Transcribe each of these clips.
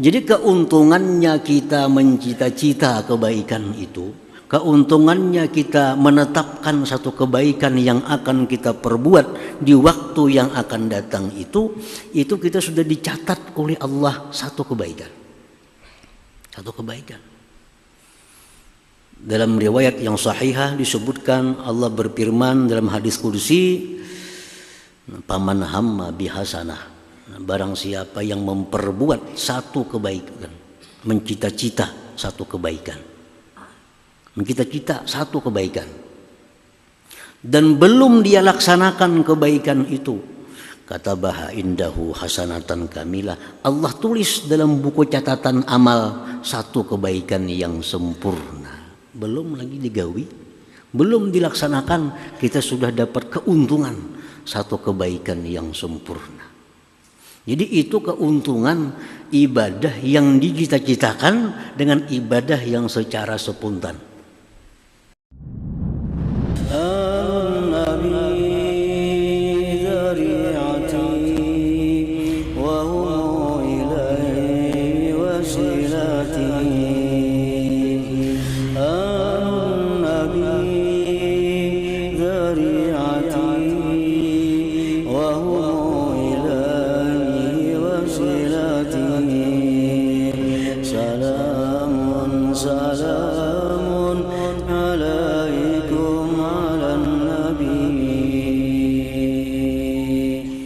Jadi keuntungannya kita mencita-cita kebaikan itu, keuntungannya kita menetapkan satu kebaikan yang akan kita perbuat di waktu yang akan datang itu kita sudah dicatat oleh Allah satu kebaikan. Satu kebaikan. Dalam riwayat yang sahihah disebutkan Allah berfirman dalam hadis qudsi, "Paman hamma bihasanah." Barang siapa yang memperbuat satu kebaikan, mencita-cita satu kebaikan, mencita-cita satu kebaikan, dan belum dia laksanakan kebaikan itu, kata Baha indahu hasanatan kamilah, Allah tulis dalam buku catatan amal satu kebaikan yang sempurna. Belum lagi digawi, belum dilaksanakan, kita sudah dapat keuntungan satu kebaikan yang sempurna. Jadi itu keuntungan ibadah yang dicita-citakan dengan ibadah yang secara spontan.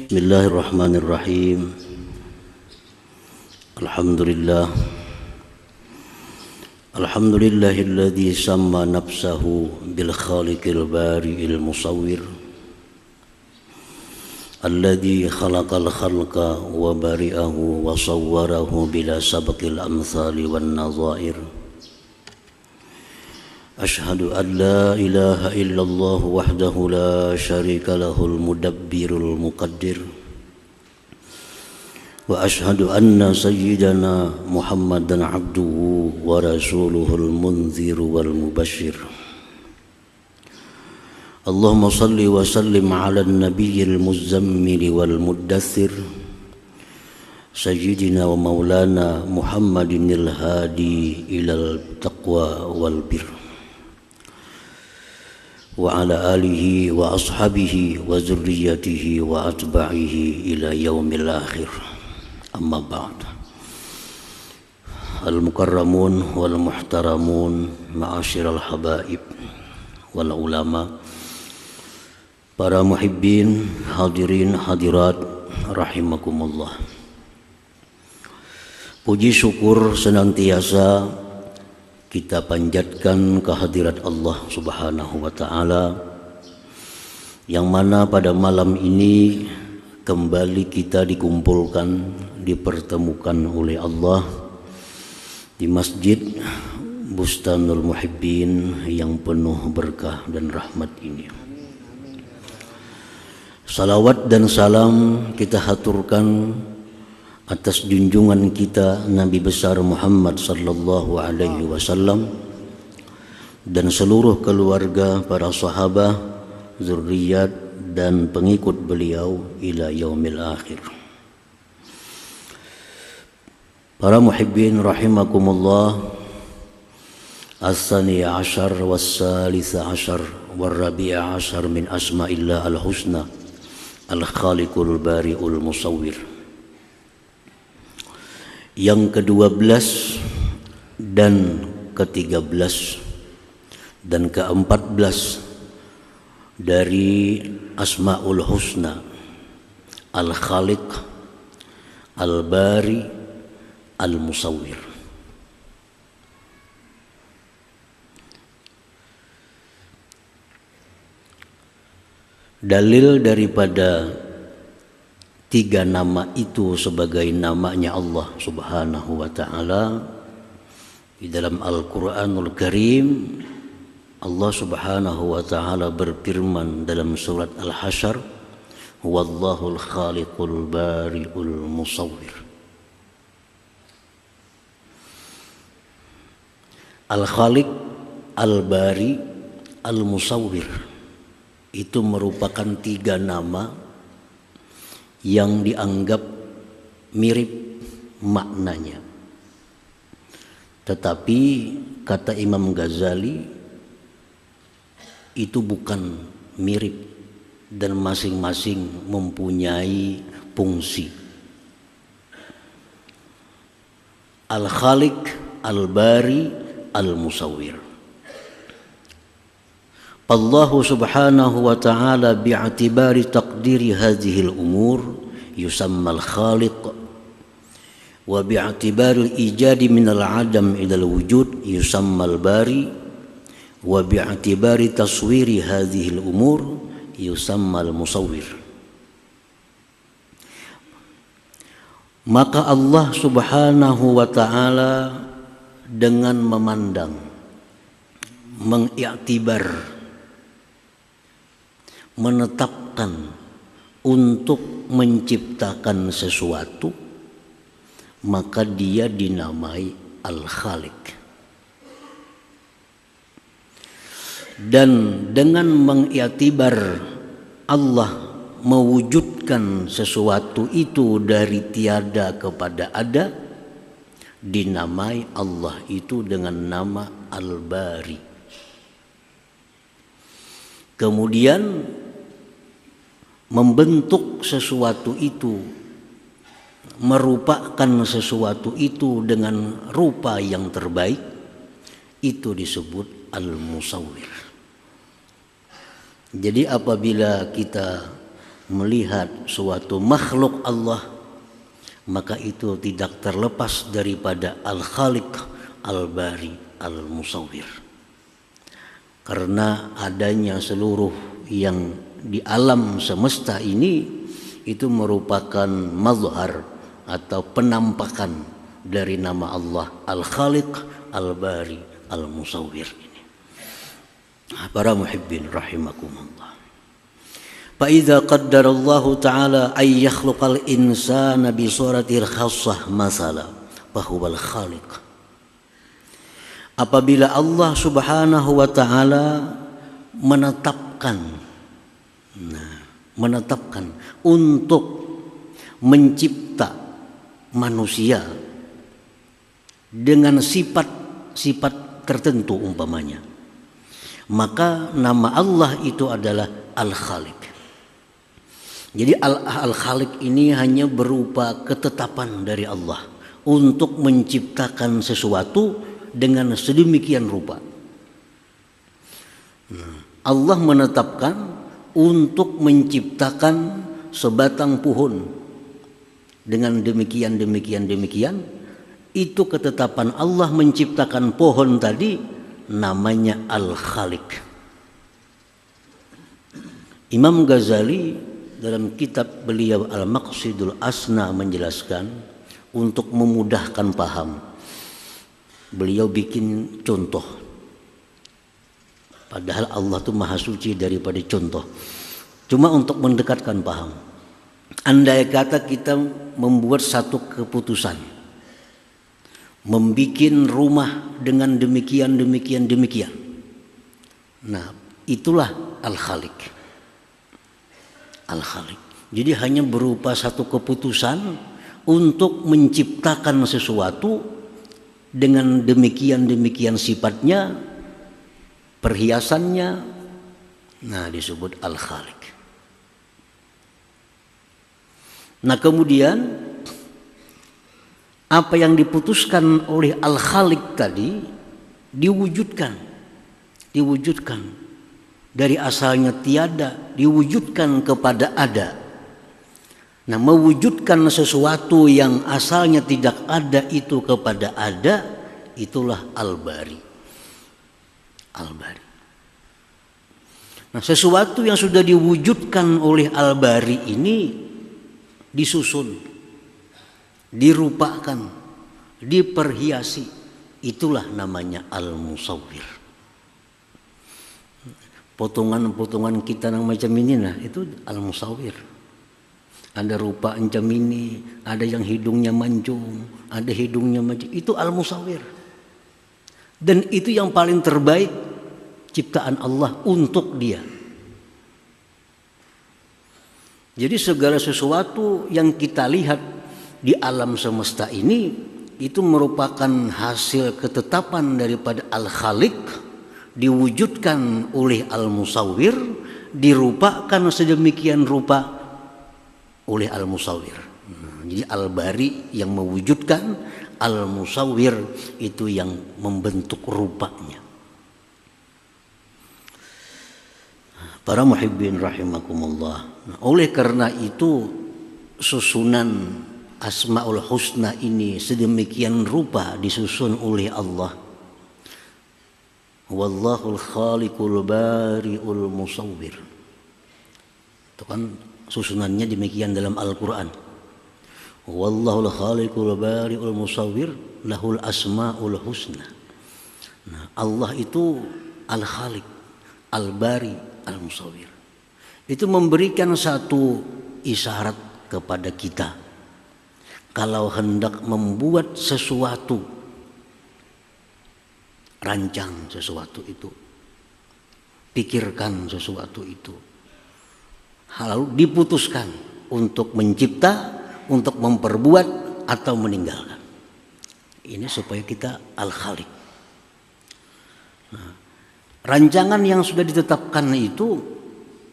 Bismillahirrahmanirrahim. Alhamdulillahilladzi samma nafsahu bil khaliqil bari'il musawwir alladzi khalaqal khalqa wa bari'ahu wa sawwarahu bila sabqil amsali wan nadhair. Ashhadu an la ilaha illallah wahdahu la syarika lahul mudabbirul muqaddir wa ashhadu anna sayyidana Muhammadan abduhu wa rasuluhul munzir wal mubashshir. Allahumma salli wa sallim ala nabiyyil muzammil wal muddathir sayyidina wa maulana Muhammadinil hadi ilal taqwa wal birr wa ala alihi wa ashabihi wa zurriyatihi wa atba'ihi ila yaumil akhir. Amma ba'd. Al-mukarramun wal muhtaramun ma'asyiral habaib wal ulama, para muhibbin, hadirin hadirat rahimakumullah. Puji syukur senantiasa kita panjatkan kehadirat Allah Subhanahu wa ta'ala, yang mana pada malam ini kembali kita dikumpulkan, dipertemukan oleh Allah di Masjid Bustanul Muhibbin yang penuh berkah dan rahmat ini. Salawat dan salam kita haturkan atas junjungan kita Nabi besar Muhammad sallallahu alaihi wasallam dan seluruh keluarga, para sahabat, zuriat dan pengikut beliau ila yaumil akhir. Para muhibbin rahimakumullah, as-sani ashar was-salisa ashar war-rabi'a ashar min asma'illah al-husna al-khaliqul bari'ul musawwir. Yang ke-12 dan ke-13 dan ke-14 dari Asma'ul Husna, Al-Khaliq, Al-Bari, Al-Musawwir. Dalil daripada tiga nama itu sebagai namanya Allah Subhanahu wa ta'ala di dalam Al-Quranul Karim. Allah Subhanahu wa ta'ala berfirman dalam surat Al-Hasyr, Wallahul khaliqul bari'ul musawwir. Al-Khaliq, Al-Bari, Al-Musawwir. Itu merupakan 3 nama yang dianggap mirip maknanya. Tetapi kata Imam Ghazali itu bukan mirip dan masing-masing mempunyai fungsi. Al-Khaliq, Al-Bari, Al-Musawwir. Allah subhanahu wa ta'ala bi'atibari taqdiri hadhihi al-umur yusamma al-khaliq wa bi'atibari al-ijadi min al-adam ila al-wujud yusamma al-bari wa bi'atibari taswiri hadhihi al-umur yusamma al-musawwir. Maka Allah subhanahu wa ta'ala dengan memandang, mengiktibar, menetapkan untuk menciptakan sesuatu, maka dia dinamai Al-Khaliq. Dan dengan mengiktibar Allah mewujudkan sesuatu itu dari tiada kepada ada, dinamai Allah itu dengan nama Al-Bari. Kemudian membentuk sesuatu itu, merupakan sesuatu itu dengan rupa yang terbaik, itu disebut Al-Musawwir. Jadi apabila kita melihat suatu makhluk Allah, maka itu tidak terlepas daripada Al-Khaliq, Al-Bari, Al-Musawwir. Karena adanya seluruh yang di alam semesta ini itu merupakan mazhar atau penampakan dari nama Allah Al-Khaliq, Al-Bari, Al-Musawwir ini. Para muhibbin rahimakumullah. Fa idza qaddara Allah taala ay yakhluqal insana bi suratil khassah masala fa huwal khaliq. Apabila Allah Subhanahu wa taala menetapkan untuk mencipta manusia dengan sifat-sifat tertentu umpamanya, maka nama Allah itu adalah Al-Khaliq. Jadi Al-Khaliq ini hanya berupa ketetapan dari Allah untuk menciptakan sesuatu dengan sedemikian rupa. Allah menetapkan untuk menciptakan sebatang pohon dengan demikian, itu ketetapan Allah menciptakan pohon tadi, namanya Al-Khaliq. Imam Ghazali dalam kitab beliau Al-Maqsidul Asna menjelaskan, untuk memudahkan paham, beliau bikin contoh. Padahal Allah itu maha suci daripada contoh. Cuma untuk mendekatkan paham. Andai kata kita membuat satu keputusan, membikin rumah dengan demikian. Nah, itulah Al-Khaliq. Al-Khaliq. Jadi hanya berupa satu keputusan untuk menciptakan sesuatu dengan demikian sifatnya, perhiasannya. Nah, disebut Al-Khaliq. Nah, kemudian apa yang diputuskan oleh Al-Khaliq tadi diwujudkan dari asalnya tiada, diwujudkan kepada ada. Nah, mewujudkan sesuatu yang asalnya tidak ada itu kepada ada, itulah Al-Bari. Al-Bari. Nah, sesuatu yang sudah diwujudkan oleh Al-Bari ini disusun, dirupakan, diperhiasi, itulah namanya Al-Musawwir. Potongan-potongan kita yang macam ini, nah itu Al-Musawwir. Ada rupa macam ini, ada yang hidungnya mancung, ada hidungnya macam itu, Al-Musawwir. Dan itu yang paling terbaik ciptaan Allah untuk dia. Jadi segala sesuatu yang kita lihat di alam semesta ini itu merupakan hasil ketetapan daripada Al-Khaliq, diwujudkan oleh Al-Musawwir, dirupakan sedemikian rupa oleh Al-Musawwir. Jadi Al-Bari yang mewujudkan, Al-Musawwir itu yang membentuk rupanya. Para muhibbin rahimakumullah. Oleh karena itu susunan Asmaul Husna ini sedemikian rupa disusun oleh Allah. Wallahul khaliqul bari'ul musawwir. Itu kan susunannya demikian dalam Al-Qur'an. Wallahul khaliqul bari'ul musawwir lahul asmaul husna. Nah, Allah itu Al-Khaliq, Al-Bari, Al-Musawwir. Itu memberikan satu isyarat kepada kita. Kalau hendak membuat sesuatu, rancang sesuatu itu, pikirkan sesuatu itu, lalu diputuskan untuk mencipta, untuk memperbuat atau meninggalkan. Ini supaya kita Al-Khaliq. Nah, rancangan yang sudah ditetapkan itu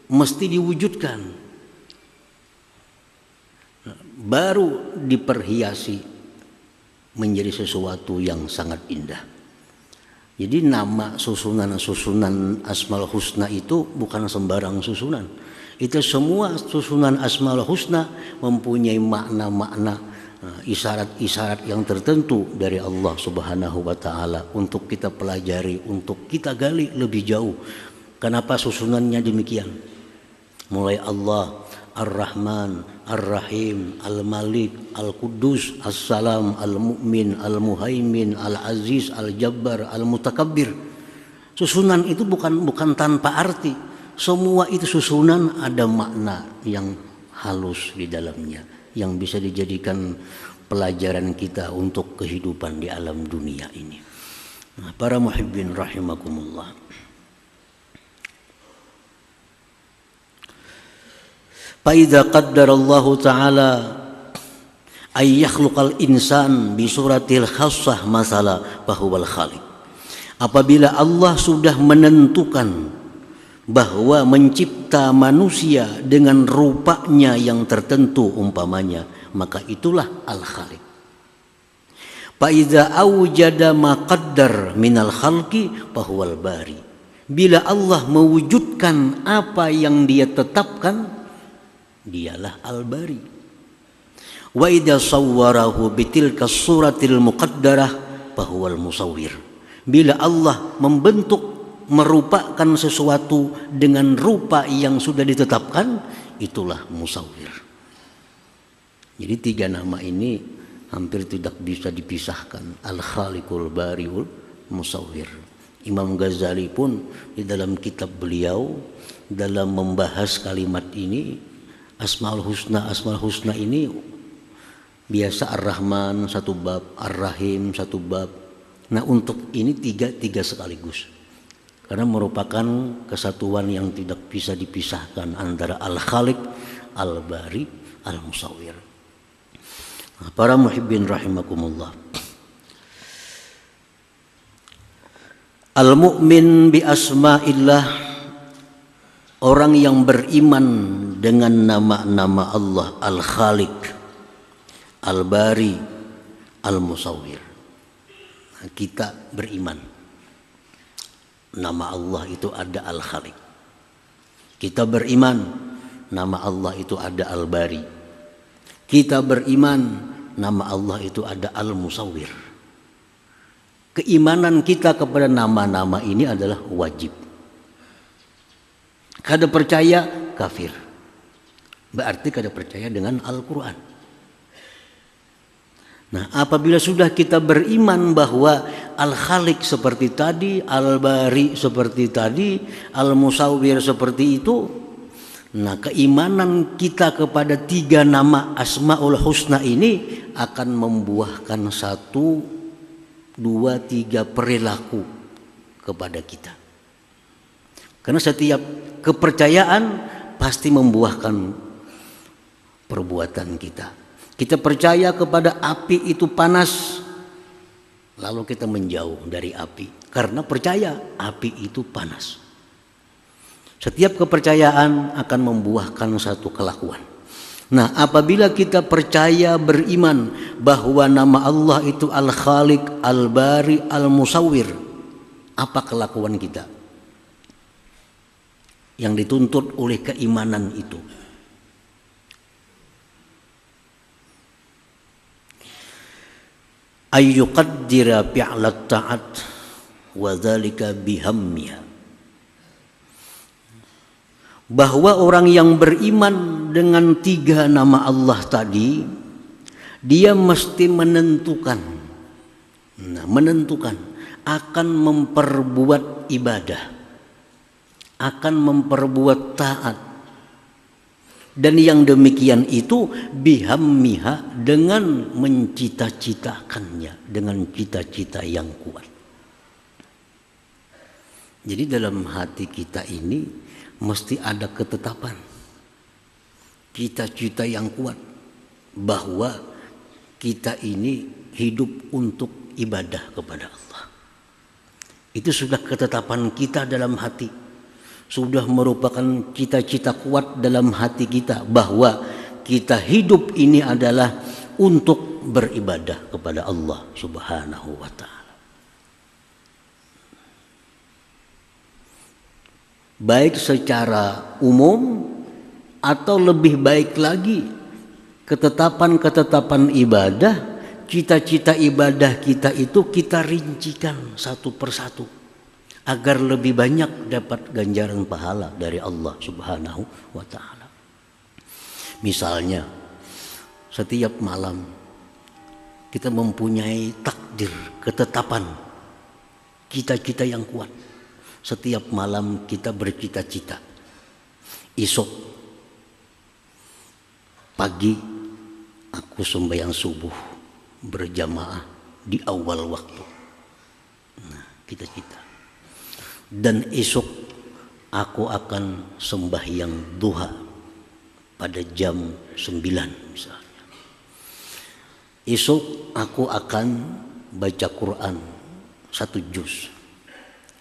mesti diwujudkan, baru diperhiasi menjadi sesuatu yang sangat indah. Jadi nama susunan Asmaul Husna itu bukan sembarang susunan. Itu semua susunan Asmaul Husna mempunyai makna-makna, isyarat-isyarat yang tertentu dari Allah Subhanahu wa taala untuk kita pelajari, untuk kita gali lebih jauh. Kenapa susunannya demikian? Mulai Allah Ar-Rahman, Ar-Rahim, Al-Malik, Al-Quddus, As-Salam, Al-Mu'min, Al-Muhaimin, Al-Aziz, Al-Jabbar, Al-Mutakabbir. Susunan itu bukan tanpa arti. Semua itu susunan ada makna yang halus di dalamnya, yang bisa dijadikan pelajaran kita untuk kehidupan di alam dunia ini. Nah, para muhibbin rahimakumullah. Faidza qaddarallahu ta'ala ay yakhluqal insan bi suratil khassah masala fahuwal khaliq. Apabila Allah sudah menentukan bahwa mencipta manusia dengan rupanya yang tertentu umpamanya, maka itulah Al-Khaliq. Fa idza awjada ma qaddar minal khalqi fahuwal bari. Bila Allah mewujudkan apa yang dia tetapkan, dialah Al-Bari. Wa idza sawwarahu bitilka suratil muqaddarah fahuwal musawwir. Bila Allah membentuk, merupakan sesuatu dengan rupa yang sudah ditetapkan, itulah musawwir. Jadi tiga nama ini hampir tidak bisa dipisahkan. Al-Khaliqul Bariul Musawwir. Imam Ghazali pun di dalam kitab beliau dalam membahas kalimat ini, Asmaul Husna ini biasa Ar-Rahman satu bab, Ar-Rahim satu bab. Nah, untuk ini tiga sekaligus. Karena merupakan kesatuan yang tidak bisa dipisahkan antara Al-Khaliq, Al-Bari, Al-Musawwir. Nah, para muhibbin rahimakumullah. Al-mu'min bi asma'illah, orang yang beriman dengan nama-nama Allah, Al-Khaliq, Al-Bari, Al-Musawwir. Nah, kita beriman nama Allah itu ada Al-Khaliq. Kita beriman nama Allah itu ada Al-Bari. Kita beriman nama Allah itu ada Al-Musawwir. Keimanan kita kepada nama-nama ini adalah wajib. Kada percaya kafir. Berarti kada percaya dengan Al-Quran. Nah, apabila sudah kita beriman bahwa Al-Khaliq seperti tadi, Al-Bari seperti tadi, Al-Musawwir seperti itu, nah keimanan kita kepada tiga nama Asmaul Husna ini akan membuahkan satu dua, tiga perilaku kepada kita. Karena setiap kepercayaan pasti membuahkan perbuatan kita. Kita percaya kepada api itu panas, lalu kita menjauh dari api karena percaya api itu panas. Setiap kepercayaan akan membuahkan satu kelakuan. Nah, apabila kita percaya beriman bahwa nama Allah itu Al-Khaliq, Al-Bari, Al-Musawwir, apa kelakuan kita yang dituntut oleh keimanan itu? Ayyuqaddira fi'lat ta'at wa dzalika bihammiha. Bahwa orang yang beriman dengan tiga nama Allah tadi, dia mesti menentukan akan memperbuat ibadah, akan memperbuat taat. Dan yang demikian itu bihammiha, dengan mencita-citakannya, dengan cita-cita yang kuat. Jadi dalam hati kita ini mesti ada ketetapan, cita-cita yang kuat bahwa kita ini hidup untuk ibadah kepada Allah. Itu sudah ketetapan kita dalam hati. Sudah merupakan cita-cita kuat dalam hati kita bahwa kita hidup ini adalah untuk beribadah kepada Allah Subhanahu wa ta'ala. Baik secara umum atau lebih baik lagi ketetapan-ketetapan ibadah, cita-cita ibadah kita itu kita rincikan satu persatu agar lebih banyak dapat ganjaran pahala dari Allah Subhanahu wa ta'ala. Misalnya, setiap malam kita mempunyai takdir, ketetapan, cita-cita yang kuat. Setiap malam kita bercita-cita, esok pagi aku sembahyang subuh berjamaah di awal waktu. Nah, cita-cita. Dan esok aku akan sembahyang duha pada jam 9 misalnya. Esok aku akan baca Quran 1 juz.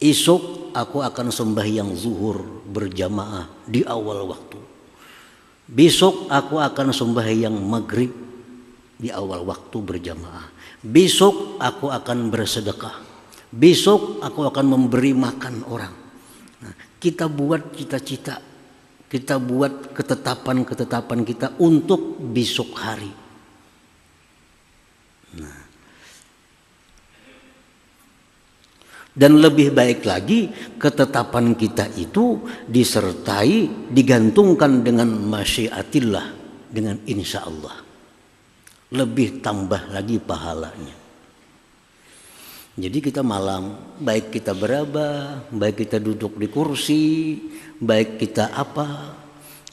Esok aku akan sembahyang zuhur berjamaah di awal waktu. Besok aku akan sembahyang maghrib di awal waktu berjamaah. Besok aku akan bersedekah. Besok aku akan memberi makan orang. Nah, kita buat cita-cita, kita buat ketetapan-ketetapan kita untuk besok hari. Nah, dan lebih baik lagi ketetapan kita itu disertai, digantungkan dengan masyiatillah, dengan insya Allah. Lebih tambah lagi pahalanya. Jadi kita malam, baik kita beraba, baik kita duduk di kursi, baik kita apa,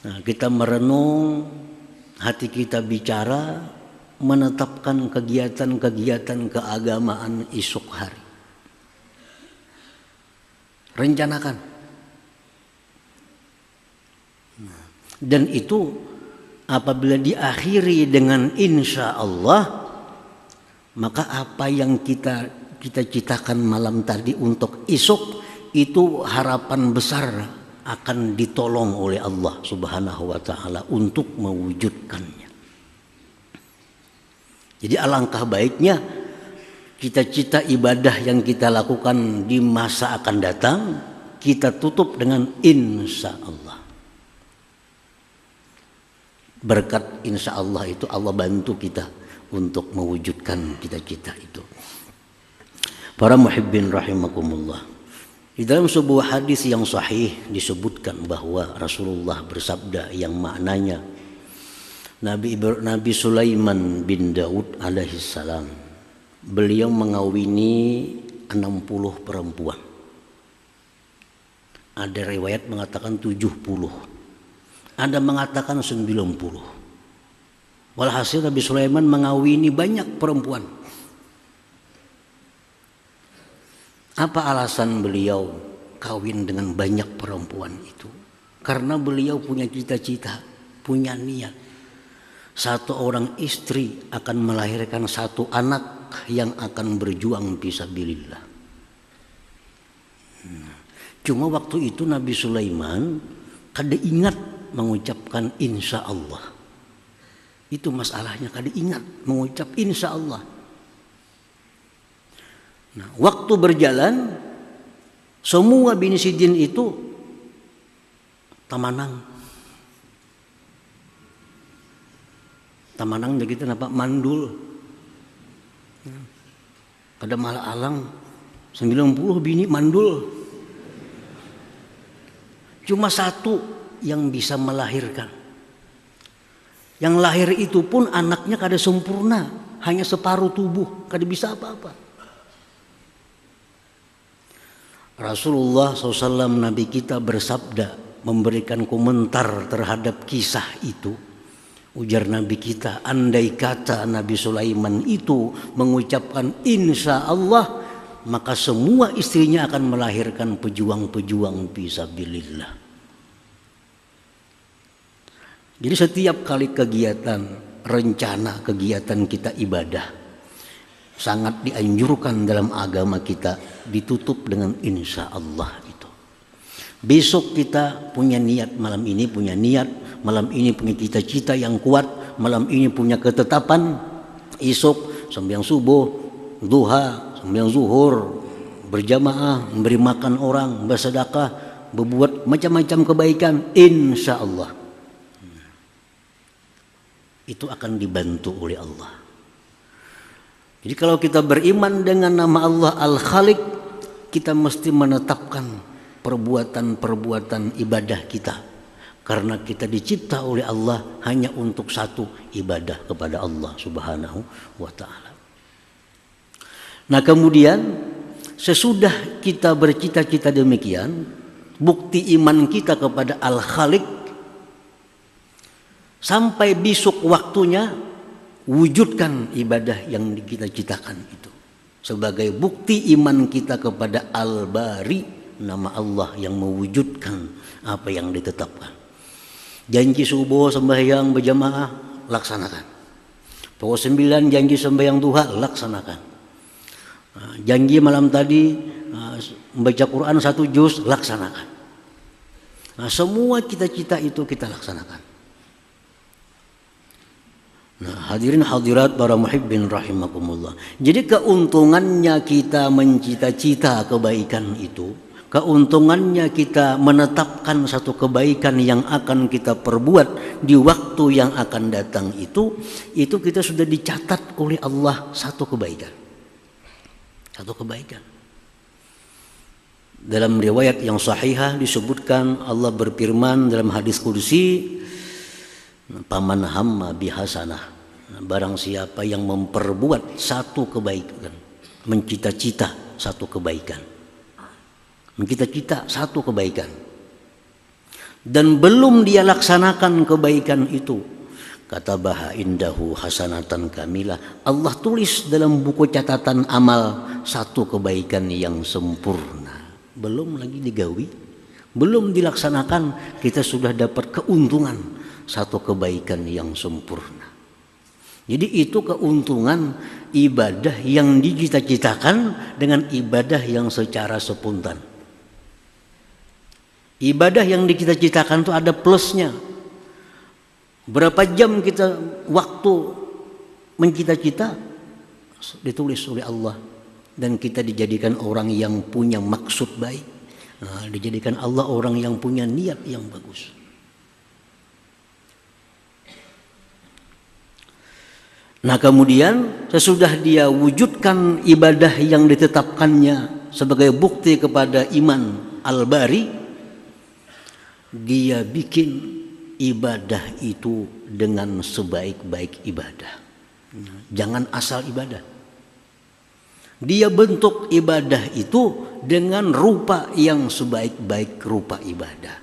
nah, kita merenung, hati kita bicara, menetapkan kegiatan-kegiatan keagamaan esok hari. Rencanakan. Dan itu apabila diakhiri dengan insya Allah, maka apa yang kita cita-citakan malam tadi untuk esok itu harapan besar akan ditolong oleh Allah Subhanahu wa ta'ala untuk mewujudkannya. Jadi alangkah baiknya cita-cita ibadah yang kita lakukan di masa akan datang kita tutup dengan insya Allah. Berkat insya Allah itu Allah bantu kita untuk mewujudkan cita-cita itu. Para muhibbin rahimakumullah. Di dalam sebuah hadis yang sahih disebutkan bahwa Rasulullah bersabda yang maknanya Nabi Sulaiman bin Daud alaihissalam, beliau mengawini 60 perempuan. Ada riwayat mengatakan 70. Ada mengatakan 90. Walhasil Nabi Sulaiman mengawini banyak perempuan. Apa alasan beliau kawin dengan banyak perempuan itu? Karena beliau punya cita-cita, punya niat. Satu orang istri akan melahirkan satu anak yang akan berjuang fisabilillah. Cuma waktu itu Nabi Sulaiman kada ingat mengucapkan insya Allah. Itu masalahnya, kada ingat mengucap insya Allah. Nah, waktu berjalan, semua bini sidin itu tamanang. Tamanang begitu napa mandul. Kada malah alang 90 bini mandul. Cuma satu yang bisa melahirkan. Yang lahir itu pun anaknya kada sempurna, hanya separuh tubuh, kada bisa apa-apa. Rasulullah SAW Nabi kita bersabda memberikan komentar terhadap kisah itu. Ujar Nabi kita, andai kata Nabi Sulaiman itu mengucapkan insya Allah, maka semua istrinya akan melahirkan pejuang-pejuang fisabilillah. Jadi setiap kali kegiatan, rencana kegiatan kita ibadah, sangat dianjurkan dalam agama kita ditutup dengan insya Allah itu. Besok kita punya niat, malam ini punya niat, malam ini punya cita-cita yang kuat, malam ini punya ketetapan, esok sembahyang subuh, duha, sembahyang zuhur, berjamaah, memberi makan orang, bersedekah, berbuat macam-macam kebaikan, insya Allah. Itu akan dibantu oleh Allah. Jadi kalau kita beriman dengan nama Allah Al-Khaliq, kita mesti menetapkan perbuatan-perbuatan ibadah kita. Karena kita dicipta oleh Allah hanya untuk satu ibadah kepada Allah Subhanahu wa ta'ala. Nah kemudian sesudah kita bercita-cita demikian, bukti iman kita kepada Al-Khaliq, sampai besok waktunya wujudkan ibadah yang kita citakan itu sebagai bukti iman kita kepada Al-Bari, nama Allah yang mewujudkan apa yang ditetapkan. Janji subuh sembahyang berjamaah, laksanakan. Pukul 9 janji sembahyang duha, laksanakan. Janji malam tadi membaca Quran 1 juz, laksanakan. Semua cita-cita itu kita laksanakan. Nah, hadirin hadirat para muhibbin rahimakumullah. Jadi keuntungannya kita mencita-cita kebaikan itu, keuntungannya kita menetapkan satu kebaikan yang akan kita perbuat di waktu yang akan datang itu kita sudah dicatat oleh Allah satu kebaikan. Satu kebaikan. Dalam riwayat yang sahihah disebutkan Allah berfirman dalam hadis qudsi, paman hamma bihasanah, barang siapa yang memperbuat satu kebaikan, mencita-cita satu kebaikan, mencita-cita satu kebaikan, dan belum dia laksanakan kebaikan itu, kata baha indahu hasanatan kamilah, Allah tulis dalam buku catatan amal satu kebaikan yang sempurna. Belum lagi digawi, belum dilaksanakan, kita sudah dapat keuntungan satu kebaikan yang sempurna. Jadi itu keuntungan ibadah yang dicita-citakan dengan ibadah yang secara spontan. Ibadah yang dicita-citakan itu ada plusnya. Berapa jam kita waktu mencita-cita ditulis oleh Allah, dan kita dijadikan orang yang punya maksud baik. Dijadikan Allah orang yang punya niat yang bagus. Nah kemudian sesudah dia wujudkan ibadah yang ditetapkannya sebagai bukti kepada iman Al-Bari, dia bikin ibadah itu dengan sebaik-baik ibadah. Jangan asal ibadah. Dia bentuk ibadah itu dengan rupa yang sebaik-baik rupa ibadah.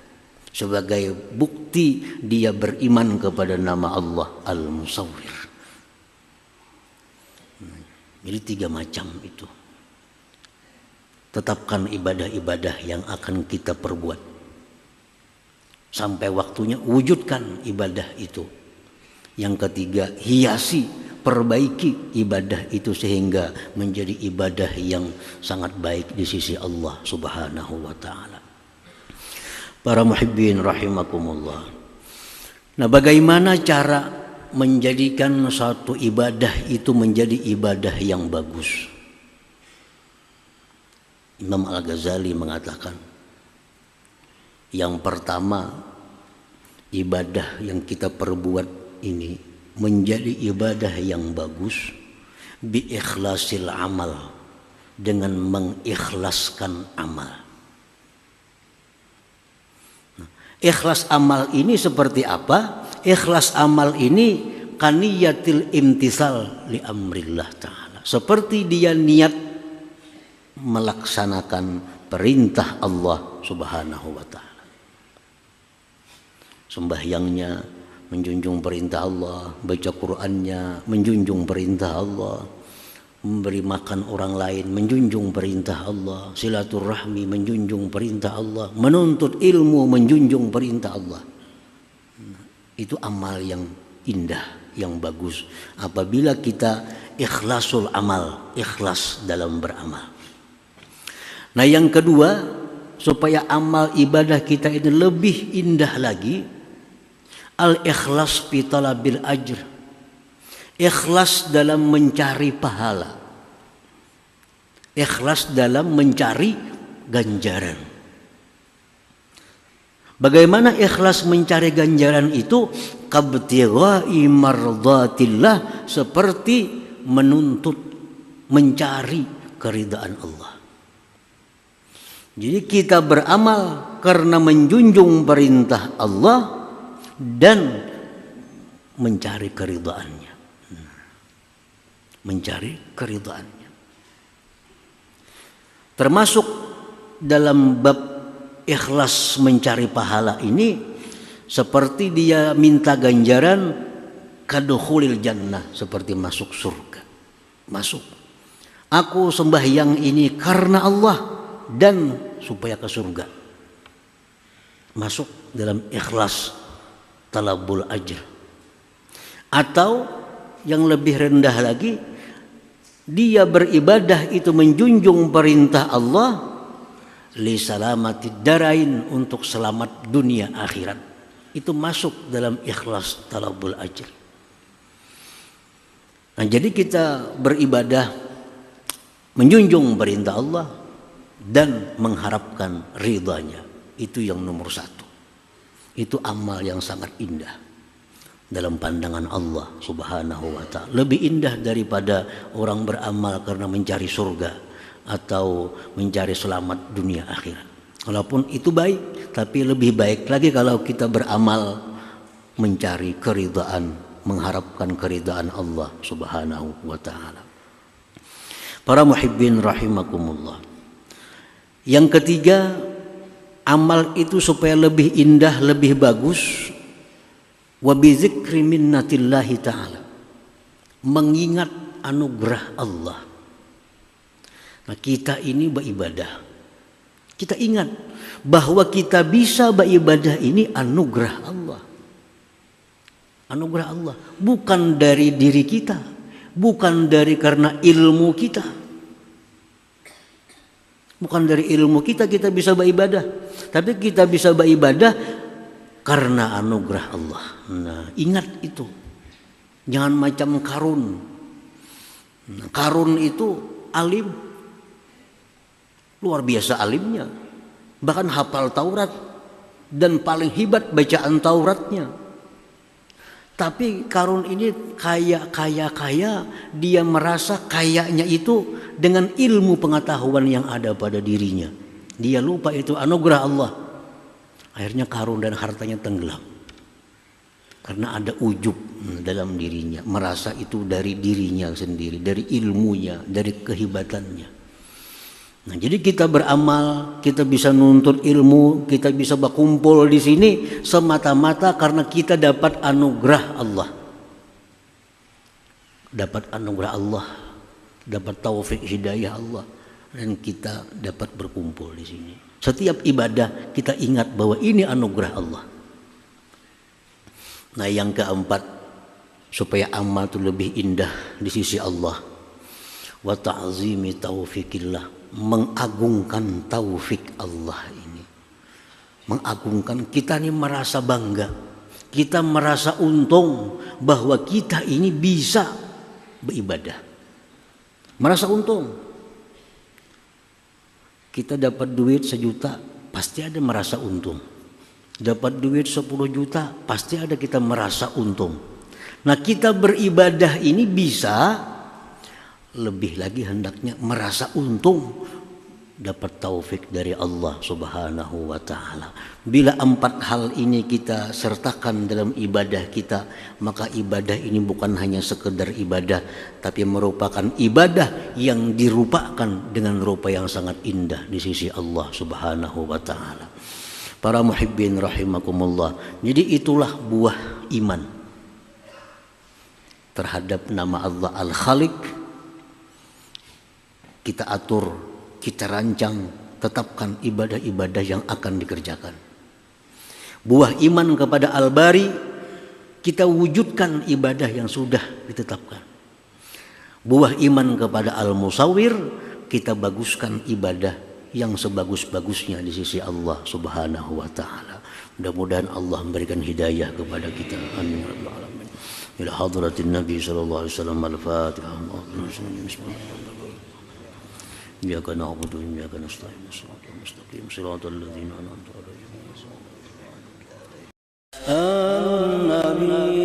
Sebagai bukti dia beriman kepada nama Allah Al-Musawwir. Jadi 3 macam itu. Tetapkan ibadah-ibadah yang akan kita perbuat. Sampai waktunya wujudkan ibadah itu. Yang ketiga, hiasi, perbaiki ibadah itu sehingga menjadi ibadah yang sangat baik di sisi Allah Subhanahu wa taala. Para muhibbin rahimakumullah. Nah, bagaimana cara menjadikan satu ibadah itu menjadi ibadah yang bagus? Imam Al-Ghazali mengatakan, yang pertama, ibadah yang kita perbuat ini menjadi ibadah yang bagus bi ikhlasil amal, dengan mengikhlaskan amal. Ikhlas amal ini seperti apa? Ikhlas amal ini kaniyatil imtisal li amrillah ta'ala. Seperti dia niat melaksanakan perintah Allah Subhanahu wa taala. Sembahyangnya menjunjung perintah Allah, baca Qur'annya menjunjung perintah Allah, memberi makan orang lain menjunjung perintah Allah, silaturahmi menjunjung perintah Allah, menuntut ilmu menjunjung perintah Allah. Itu amal yang indah, yang bagus apabila kita ikhlasul amal, ikhlas dalam beramal. Nah, yang kedua, supaya amal ibadah kita ini lebih indah lagi, al-ikhlas fi talabil ajr. Ikhlas dalam mencari pahala. Ikhlas dalam mencari ganjaran. Bagaimana ikhlas mencari ganjaran itu? Kabtigha'i mardatillah, seperti menuntut, mencari keridaan Allah. Jadi kita beramal karena menjunjung perintah Allah dan mencari keridhaannya. Mencari keridhaannya. Termasuk dalam bab ikhlas mencari pahala ini, seperti dia minta ganjaran kadukhulil jannah, seperti masuk surga. Masuk. Aku sembahyang ini karena Allah dan supaya ke surga. Masuk dalam ikhlas talabul ajr. Atau yang lebih rendah lagi, dia beribadah itu menjunjung perintah Allah li salamatid darain, untuk selamat dunia akhirat. Itu masuk dalam ikhlas talabul ajr. Nah, jadi kita beribadah menjunjung perintah Allah dan mengharapkan ridhanya. Itu yang nomor satu. Itu amal yang sangat indah dalam pandangan Allah Subhanahu wa ta'ala. Lebih indah daripada orang beramal karena mencari surga atau mencari selamat dunia akhirat. Walaupun itu baik, tapi lebih baik lagi kalau kita beramal mencari keridhaan, mengharapkan keridhaan Allah Subhanahu wa ta'ala. Para muhibbin rahimakumullah. Yang ketiga, amal itu supaya lebih indah, lebih bagus, wa bi dzikri minnatillahi ta'ala, mengingat anugerah Allah. Nah, kita ini beribadah, kita ingat bahwa kita bisa beribadah ini anugerah Allah. Anugerah Allah, bukan dari diri kita, bukan dari karena ilmu kita. Bukan dari ilmu kita bisa beribadah, tapi kita bisa beribadah karena anugerah Allah. Nah, ingat itu. Jangan macam Qarun. Nah, Qarun itu alim, luar biasa alimnya, bahkan hafal Taurat dan paling hebat bacaan Tauratnya. Tapi Qarun ini kaya, dia merasa kayanya itu dengan ilmu pengetahuan yang ada pada dirinya. Dia lupa itu anugerah Allah. Akhirnya Qarun dan hartanya tenggelam. Karena ada ujub dalam dirinya, merasa itu dari dirinya sendiri, dari ilmunya, dari kehebatannya. Nah, jadi kita beramal, kita bisa nuntut ilmu, kita bisa berkumpul di sini semata-mata karena kita dapat anugerah Allah. Dapat anugerah Allah, dapat taufik hidayah Allah, dan kita dapat berkumpul di sini. Setiap ibadah kita ingat bahwa ini anugerah Allah. Nah, yang keempat, supaya amal itu lebih indah di sisi Allah, wa ta'zimi taufikillah, mengagungkan taufik Allah ini. Mengagungkan, kita ini merasa bangga, kita merasa untung bahwa kita ini bisa beribadah. Merasa untung. Kita dapat duit 1 juta, pasti ada merasa untung. Dapat duit 10 juta, pasti ada kita merasa untung. Nah, kita beribadah ini bisa lebih lagi hendaknya merasa untung, dapat taufik dari Allah Subhanahu wa ta'ala. Bila 4 hal ini kita sertakan dalam ibadah kita, maka ibadah ini bukan hanya sekedar ibadah, tapi merupakan ibadah yang dirupakan dengan rupa yang sangat indah di sisi Allah Subhanahu wa ta'ala. Para muhibbin rahimakumullah. Jadi itulah buah iman terhadap nama Allah Al-Khaliq. Kita atur, kita rancang, tetapkan ibadah-ibadah yang akan dikerjakan. Buah iman kepada Al-Bari, kita wujudkan ibadah yang sudah ditetapkan. Buah iman kepada Al-Musawwir, kita baguskan ibadah yang sebagus-bagusnya di sisi Allah Subhanahu wa ta'ala. Mudah-mudahan Allah memberikan hidayah kepada kita. Amin ya rabbal alamin. Ila hadratin Nabi sallallahu alaihi wasallam. Al-Fatihah. Iyyaka na'budu wa iyyaka nasta'in. Shiratal mustaqim. Shiratal ladzina an'amta 'alaihim. An-Nabi